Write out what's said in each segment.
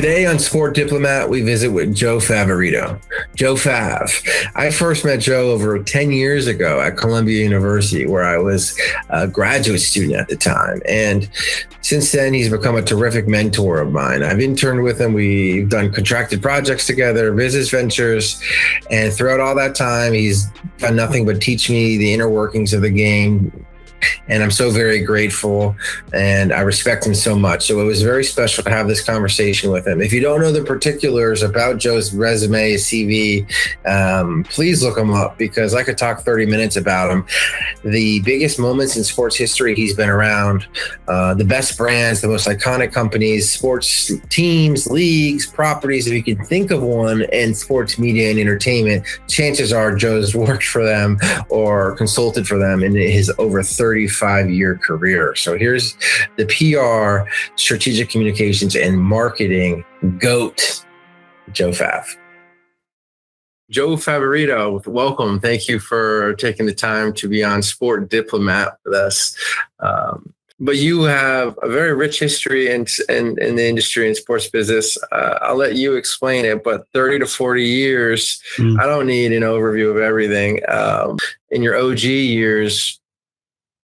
Today on Sport Diplomat, we visit with Joe Favorito. Joe Fav. I first met Joe over 10 years ago at Columbia University, where I was a graduate student at the time. And since then, he's become a terrific mentor of mine. I've interned with him. We've done contracted projects together, business ventures. And throughout all that time, he's done nothing but teach me the inner workings of the game. And I'm so very grateful, and I respect him so much. So it was very special to have this conversation with him. If you don't know the particulars about Joe's resume, his CV, please look him up, because I could talk 30 minutes about him. The biggest moments in sports history he's been around, the best brands, the most iconic companies, sports teams, leagues, properties, if you can think of one, and sports media and entertainment, chances are Joe's worked for them or consulted for them in his over 35-year career. So here's the PR, strategic communications, and marketing GOAT, Joe Fav. Joe Favorito, welcome. Thank you for taking the time to be on Sport Diplomat with us. But you have a very rich history in the industry and sports business. I'll let you explain it, but 30 to 40 years, I don't need an overview of everything. In your OG years,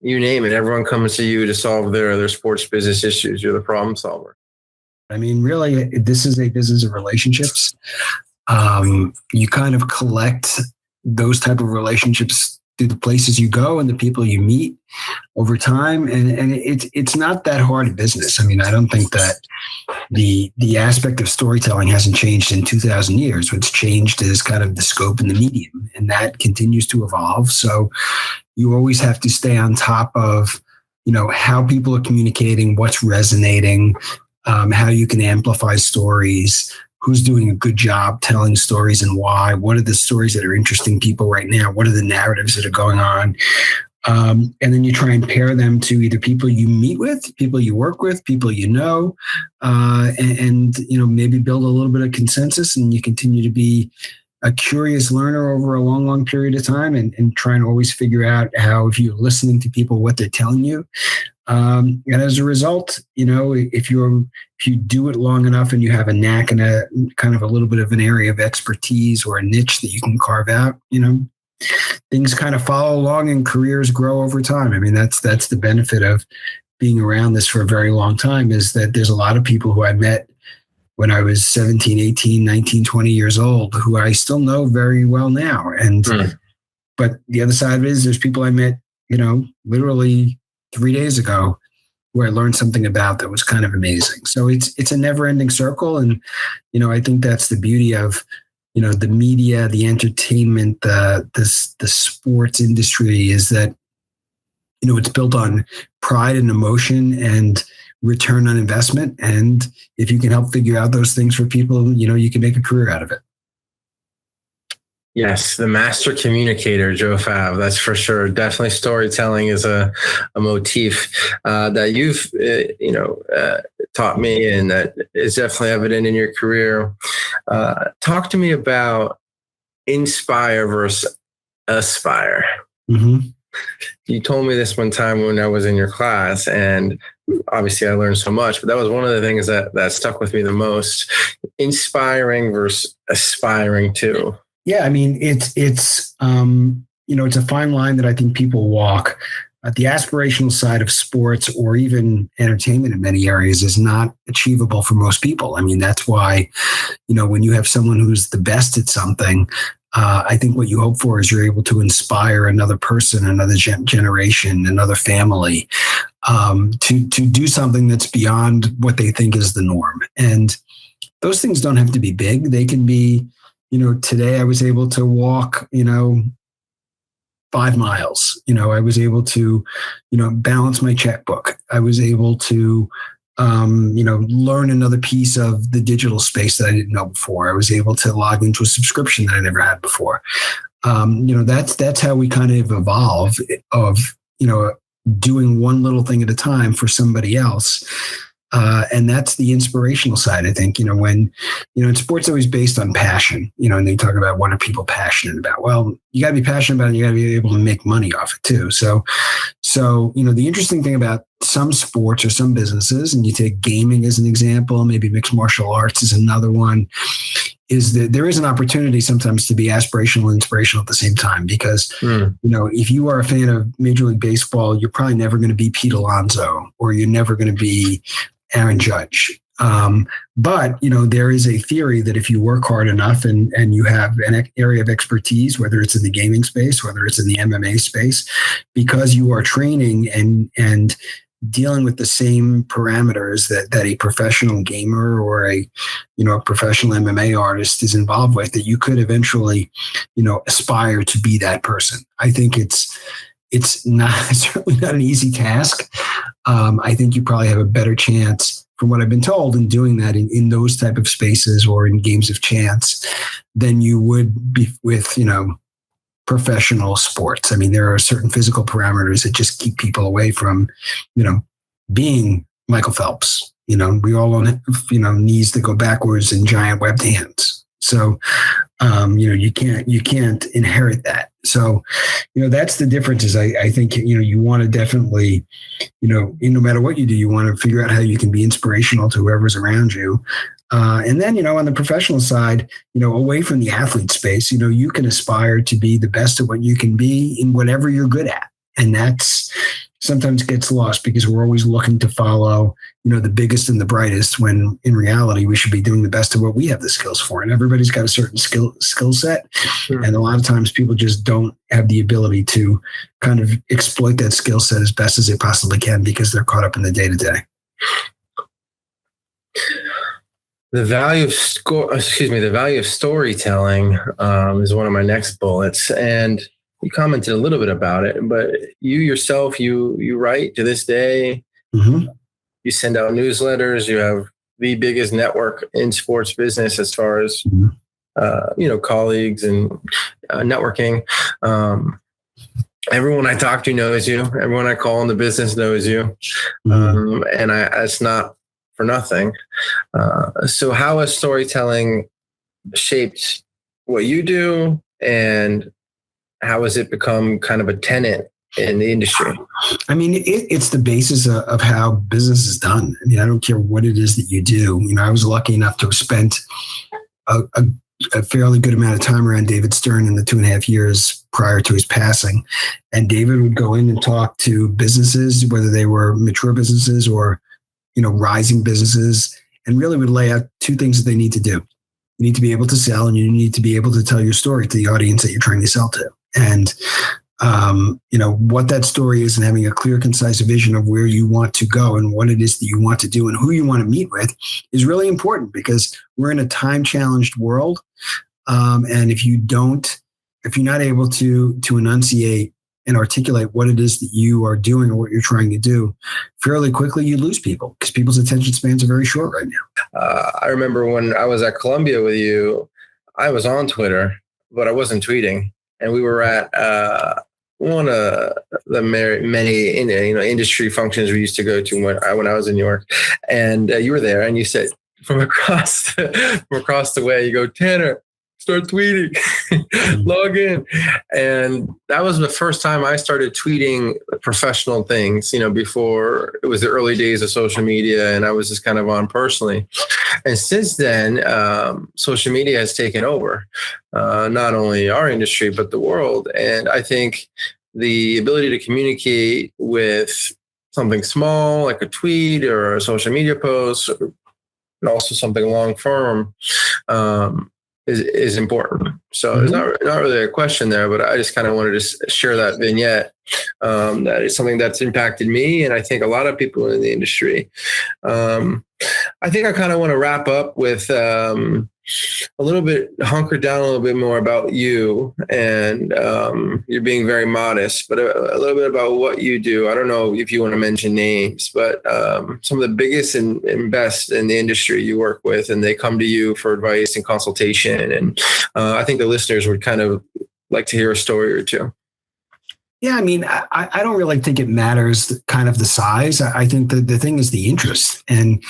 you name it, everyone comes to you to solve their sports business issues. You're the problem solver. I mean, really, this is a business of relationships. You kind of collect those type of relationships through the places you go and the people you meet over time. And it's not that hard a business. I mean, I don't think that the aspect of storytelling hasn't changed in 2,000 years. What's changed is kind of the scope and the medium, and that continues to evolve. So you always have to stay on top of, how people are communicating, what's resonating, how you can amplify stories, who's doing a good job telling stories and why, what are the stories that are interesting people right now, what are the narratives that are going on. And then you try and pair them to either people you meet with, people you work with, people and maybe build a little bit of consensus, and you continue to be a curious learner over a long, long period of time, and try and always figure out how, if you're listening to people, what they're telling you. And as a result, if you do it long enough and you have a knack and a kind of a little bit of an area of expertise or a niche that you can carve out, things kind of follow along and careers grow over time. I mean, that's the benefit of being around this for a very long time, is that there's a lot of people who I met when I was 17, 18, 19, 20 years old, who I still know very well now. And, but the other side of it is there's people I met, literally 3 days ago, who I learned something about that was kind of amazing. So it's a never ending circle. And, I think that's the beauty of, the media, the entertainment, the sports industry, is that, it's built on pride and emotion and return on investment. And if you can help figure out those things for people, you can make a career out of it. Yes, the master communicator, Joe Fav, that's for sure. Definitely storytelling is a motif that you've, taught me, and that is definitely evident in your career. Talk to me about inspire versus aspire. Mm-hmm. You told me this one time when I was in your class, and obviously I learned so much, but that was one of the things that stuck with me the most. Inspiring versus aspiring to. Yeah, I mean, it's a fine line that I think people walk. The aspirational side of sports, or even entertainment in many areas, is not achievable for most people. I mean, that's why, when you have someone who's the best at something, I think what you hope for is you're able to inspire another person, another generation, another family, to do something that's beyond what they think is the norm. And those things don't have to be big. They can be, today I was able to walk, 5 miles. I was able to, balance my checkbook. I was able to, learn another piece of the digital space that I didn't know before. I was able to log into a subscription that I never had before. That's how we kind of evolve, of, doing one little thing at a time for somebody else. And that's the inspirational side, I think, when, in sports, always based on passion, and they talk about what are people passionate about? Well, you got to be passionate about it. You got to be able to make money off it too. So, the interesting thing about some sports or some businesses, and you take gaming as an example, maybe mixed martial arts is another one, is that there is an opportunity sometimes to be aspirational and inspirational at the same time. Because, if you are a fan of Major League Baseball, you're probably never going to be Pete Alonso, or you're never going to be Aaron Judge. But there is a theory that if you work hard enough and you have an area of expertise, whether it's in the gaming space, whether it's in the MMA space, because you are training and dealing with the same parameters that a professional gamer or a professional MMA artist is involved with, that you could eventually, aspire to be that person. I think it's certainly not an easy task. I think you probably have a better chance, from what I've been told, in doing that in those type of spaces or in games of chance than you would be with, professional sports. I mean, there are certain physical parameters that just keep people away from, being Michael Phelps. We all have, knees that go backwards and giant webbed hands. So, you can't inherit that. So, that's the difference. Is I think, you want to definitely, no matter what you do, you want to figure out how you can be inspirational to whoever's around you. And then, on the professional side, away from the athlete space, you can aspire to be the best at what you can be in whatever you're good at. And that's sometimes gets lost because we're always looking to follow, the biggest and the brightest, when in reality, we should be doing the best of what we have the skills for. And everybody's got a certain skill set. Sure. And a lot of times people just don't have the ability to kind of exploit that skill set as best as they possibly can because they're caught up in the day to day. The value of storytelling is one of my next bullets. And you commented a little bit about it, but you yourself, you write to this day. Mm-hmm. You send out newsletters. You have the biggest network in sports business as far as, colleagues and networking. Everyone I talk to knows you. Everyone I call in the business knows you. Mm-hmm. And it's not for nothing. So how has storytelling shaped what you do, and how has it become kind of a tenet in the industry? I mean, it's the basis of how business is done. I mean, I don't care what it is that you do. I was lucky enough to have spent a fairly good amount of time around David Stern in the 2.5 years prior to his passing. And David would go in and talk to businesses, whether they were mature businesses or, rising businesses, and really would lay out two things that they need to do. You need to be able to sell, and you need to be able to tell your story to the audience that you're trying to sell to. And, what that story is, and having a clear, concise vision of where you want to go and what it is that you want to do and who you want to meet with is really important, because we're in a time-challenged world. And if you're not able to enunciate and articulate what it is that you are doing or what you're trying to do, fairly quickly you lose people, because people's attention spans are very short right now. I remember when I was at Columbia with you, I was on Twitter, but I wasn't tweeting. And we were at one of the many industry functions we used to go to when I was in New York. And you were there, and you said from across the way, you go, "Tanner, start tweeting, log in." And that was the first time I started tweeting professional things, before it was the early days of social media, and I was just kind of on personally. And since then, social media has taken over, not only our industry, but the world. And I think the ability to communicate with something small, like a tweet or a social media post, and also something long form, is important. So There's not really a question there, but I just kind of wanted to share that vignette. That is something that's impacted me, and I think a lot of people in the industry. I think I kind of want to wrap up with hunker down a little bit more about you, and you're being very modest, but a little bit about what you do. I don't know if you want to mention names, but some of the biggest and best in the industry you work with, and they come to you for advice and consultation. And I think the listeners would kind of like to hear a story or two. Yeah, I mean, I don't really think it matters kind of the size. I think that the thing is the interest. And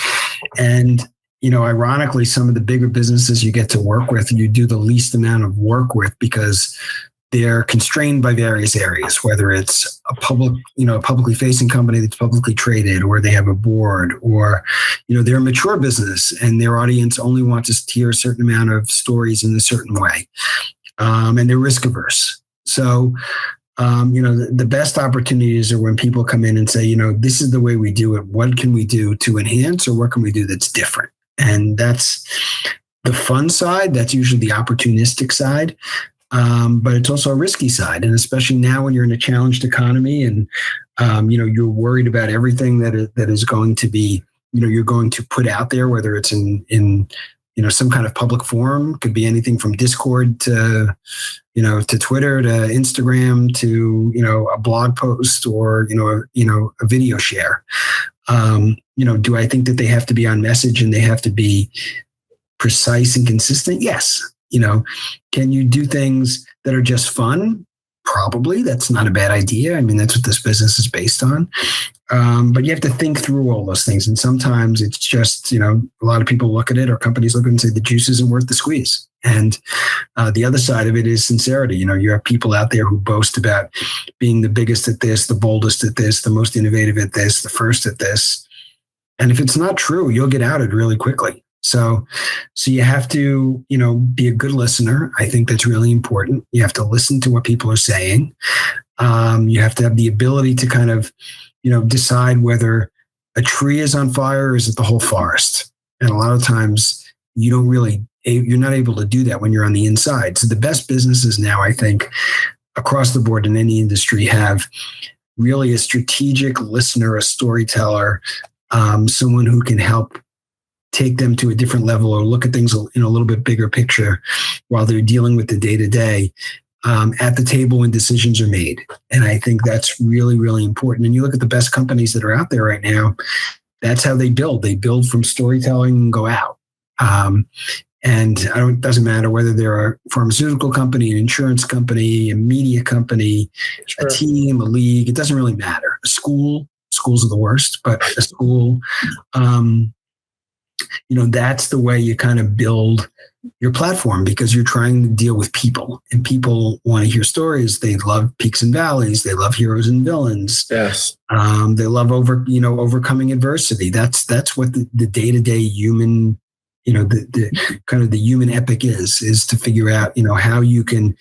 ironically, some of the bigger businesses you get to work with, you do the least amount of work with, because they're constrained by various areas, whether it's a publicly facing company that's publicly traded, or they have a board, or, they're a mature business and their audience only wants to hear a certain amount of stories in a certain way. And they're risk averse. So, the best opportunities are when people come in and say, this is the way we do it. What can we do to enhance, or what can we do that's different? And that's the fun side. That's usually the opportunistic side. But it's also a risky side. And especially now when you're in a challenged economy and, you're worried about everything that is going to be, you're going to put out there, whether it's in some kind of public forum. Could be anything from Discord to Twitter, to Instagram, to, a blog post, or, a video share. Do I think that they have to be on message and they have to be precise and consistent? Yes. Can you do things that are just fun? Probably. That's not a bad idea. I mean, that's what this business is based on. But you have to think through all those things. And sometimes it's just, a lot of people look at it, or companies look at it and say the juice isn't worth the squeeze. And the other side of it is sincerity. You have people out there who boast about being the biggest at this, the boldest at this, the most innovative at this, the first at this. And if it's not true, you'll get outed really quickly. So you have to, be a good listener. I think that's really important. You have to listen to what people are saying. You have to have the ability to kind of, decide whether a tree is on fire or is it the whole forest. And a lot of times you're not able to do that when you're on the inside. So the best businesses now, I think, across the board in any industry have really a strategic listener, a storyteller, someone who can help take them to a different level or look at things in a little bit bigger picture while they're dealing with the day-to-day at the table when decisions are made. And I think that's really, really important. And you look at the best companies that are out there right now, that's how they build. They build from storytelling and go out. And it doesn't matter whether they're a pharmaceutical company, an insurance company, a media company, sure, a team, a league. It doesn't really matter. Schools are the worst, but a school, that's the way you kind of build your platform, because you're trying to deal with people, and people want to hear stories. They love peaks and valleys. They love heroes and villains. Yes. They love overcoming adversity. That's what the day-to-day human, the kind of the human epic is to figure out, how you can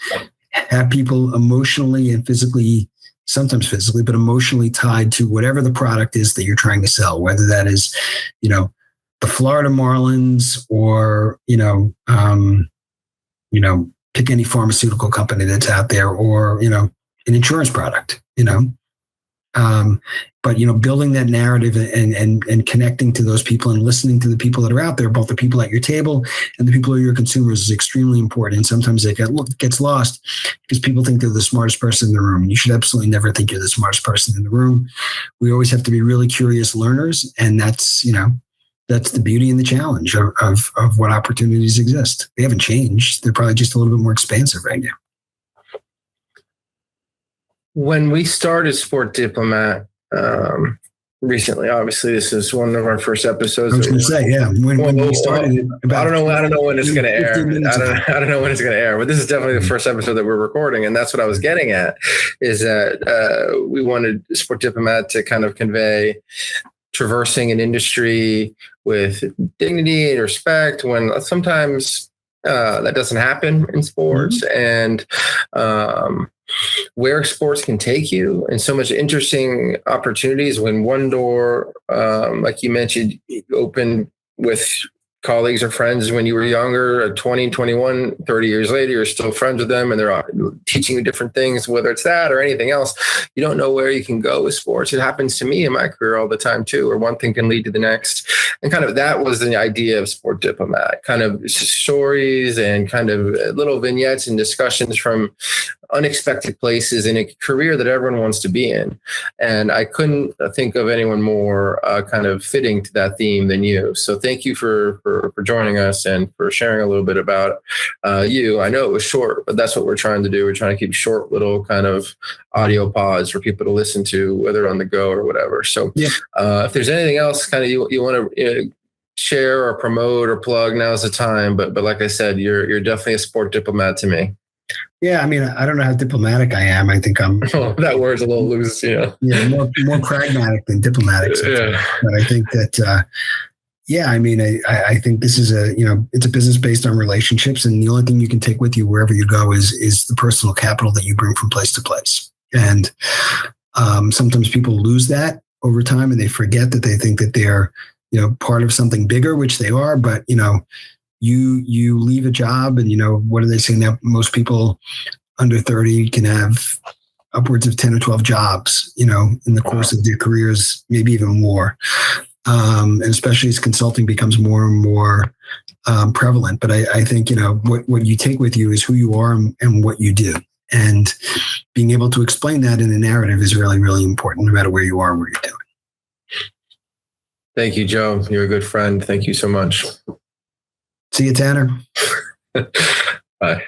have people emotionally and physically, sometimes physically, but emotionally tied to whatever the product is that you're trying to sell, whether that is, the Florida Marlins, or, pick any pharmaceutical company that's out there, or, an insurance product, but, building that narrative and connecting to those people and listening to the people that are out there, both the people at your table and the people who are your consumers, is extremely important. And sometimes it gets lost because people think they're the smartest person in the room. You should absolutely never think you're the smartest person in the room. We always have to be really curious learners. And that's the beauty and the challenge of what opportunities exist. They haven't changed. They're probably just a little bit more expansive right now. When we started Sport Diplomat recently, obviously this is one of our first episodes. I was going to say, yeah. When we started it, I don't know when it's going to air. I don't know when it's going to air, but this is definitely the first episode that we're recording, and that's what I was getting at. Is that we wanted Sport Diplomat to kind of convey traversing an industry with dignity and respect, when sometimes that doesn't happen in sports, and where sports can take you, and so much interesting opportunities when one door, like you mentioned, opened with colleagues or friends when you were younger, at 20, 21, 30 years later, you're still friends with them and they're teaching you different things, whether it's that or anything else. You don't know where you can go with sports. It happens to me in my career all the time too, where one thing can lead to the next. And kind of that was the idea of Sport Diplomat, kind of stories and kind of little vignettes and discussions from unexpected places in a career that everyone wants to be in. And I couldn't think of anyone more kind of fitting to that theme than you. So thank you for joining us and for sharing a little bit about you. I know it was short, but that's what we're trying to do. We're trying to keep short little kind of audio pods for people to listen to, whether on the go or whatever. So if there's anything else kind of you want to share or promote or plug, now's the time. But like I said, you're definitely a Sport Diplomat to me. Yeah, I mean, I don't know how diplomatic I am. I think I'm. Oh, that word's a little loose, Yeah, more pragmatic than diplomatic. Yeah. But I think that, yeah, I mean, I think this is it's a business based on relationships, and the only thing you can take with you wherever you go is the personal capital that you bring from place to place. And sometimes people lose that over time, and they forget that they think that they're, part of something bigger, which they are. But you leave a job, and what do they say now? Most people under 30 can have upwards of 10 or 12 jobs, in the course of their careers, maybe even more. And especially as consulting becomes more and more prevalent. But I think, what you take with you is who you are and what you do. And being able to explain that in a narrative is really, really important, no matter where you are, what you're doing. Thank you, Joe. You're a good friend. Thank you so much. See you, Tanner. Bye.